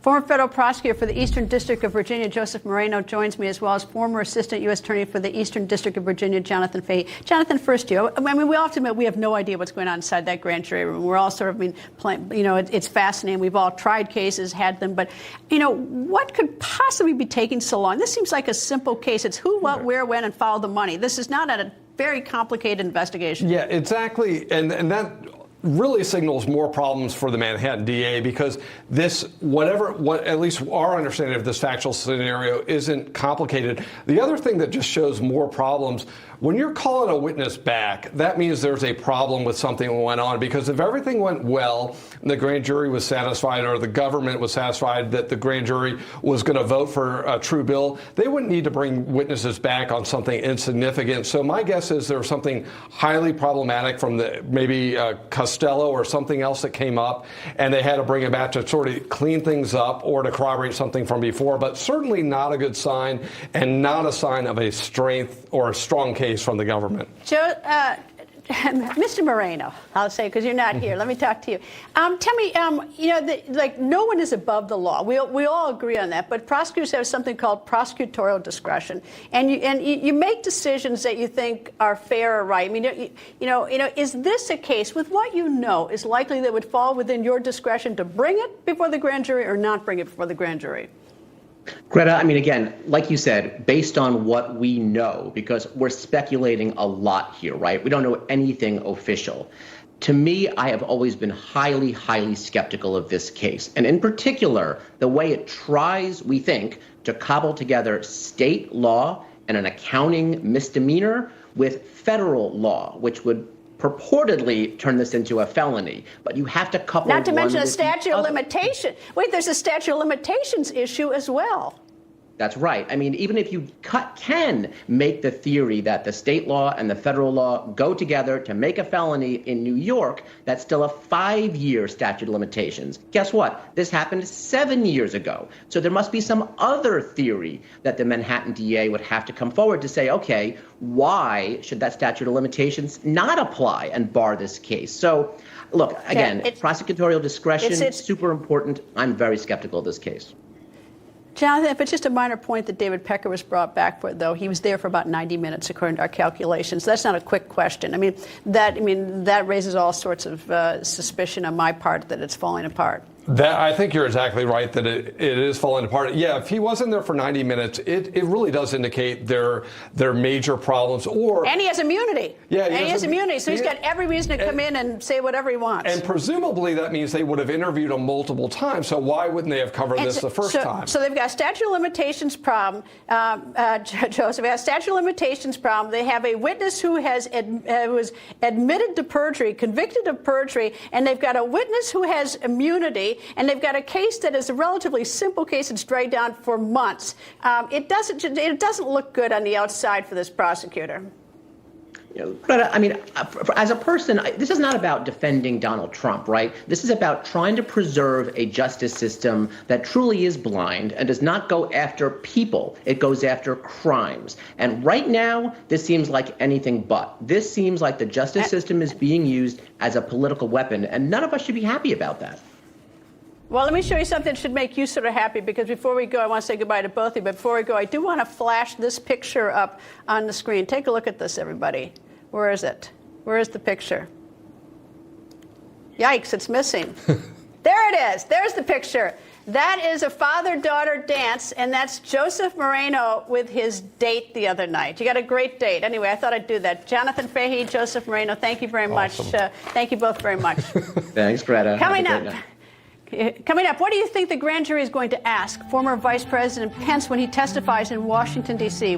Former federal prosecutor for the Eastern District of Virginia, Joseph Moreno, joins me, as well as former assistant U.S. attorney for the Eastern District of Virginia, Jon Fahey. Jonathan, first to you. I mean, we often admit we have no idea what's going on inside that grand jury room. We're all sort of, it's fascinating. We've all tried cases, had them, but, what could possibly be taking so long? This seems like a simple case. It's who, what, where, when, and follow the money. This is not a very complicated investigation. Yeah, exactly. And that really signals more problems for the Manhattan DA, because this, at least our understanding of this factual scenario isn't complicated. The other thing that just shows more problems, when you're calling a witness back, that means there's a problem with something that went on, because if everything went well, the grand jury was satisfied, or the government was satisfied that the grand jury was going to vote for a true bill, they wouldn't need to bring witnesses back on something insignificant. So my guess is there was something highly problematic from maybe Costello or something else that came up, and they had to bring it back to sort of clean things up or to corroborate something from before, but certainly not a good sign, and not a sign of a strength or a strong case from the government. Mr. Moreno, I'll say, because you're not here. Let me talk to you. Tell me, no one is above the law. We all agree on that. But prosecutors have something called prosecutorial discretion, and you make decisions that you think are fair or right. I mean, is this a case with what you know is likely that would fall within your discretion to bring it before the grand jury or not bring it before the grand jury? Greta, I mean, again, like you said, based on what we know, because we're speculating a lot here, right? We don't know anything official. To me, I have always been highly, highly skeptical of this case. And in particular, the way it tries, we think, to cobble together state law and an accounting misdemeanor with federal law, which would purportedly turn this into a felony, but you have to couple. Not to mention a statute of limitation. Wait, there's a statute of limitations issue as well. That's right. I mean, even if you can make the theory that the state law and the federal law go together to make a felony in New York, that's still a 5-year statute of limitations. Guess what? This happened 7 years ago. So there must be some other theory that the Manhattan DA would have to come forward to say, okay, why should that statute of limitations not apply and bar this case? So, look, again, prosecutorial discretion, super important. I'm very skeptical of this case. Jonathan, but just a minor point that David Pecker was brought back for, though. He was there for about 90 minutes, according to our calculations. That's not a quick question. I mean, that raises all sorts of suspicion on my part that it's falling apart. I think you're exactly right that it is falling apart. Yeah, if he wasn't there for 90 minutes, it really does indicate their major problems. And he has immunity. Yeah, he has immunity, so he's got every reason to come in and say whatever he wants. And presumably that means they would have interviewed him multiple times. So why wouldn't they have covered this the first time? So they've got a statute of limitations problem. Joseph, they have a statute of limitations problem. They have a witness who was admitted to perjury, convicted of perjury, and they've got a witness who has immunity. And they've got a case that is a relatively simple case that's dragged down for months. It doesn't look good on the outside for this prosecutor. But I mean, as a person, this is not about defending Donald Trump, right? This is about trying to preserve a justice system that truly is blind and does not go after people. It goes after crimes. And right now, this seems like anything but. This seems like the justice system is being used as a political weapon, and none of us should be happy about that. Well, let me show you something that should make you sort of happy, because before we go, I want to say goodbye to both of you. But before we go, I do want to flash this picture up on the screen. Take a look at this, everybody. Where is it? Where is the picture? Yikes, it's missing. There it is. There's the picture. That is a father-daughter dance, and that's Joseph Moreno with his date the other night. You got a great date. Anyway, I thought I'd do that. Jon Fahey, Joseph Moreno, thank you very much. Thank you both very much. Thanks, Greta. Coming up, what do you think the grand jury is going to ask former Vice President Pence when he testifies in Washington, D.C.?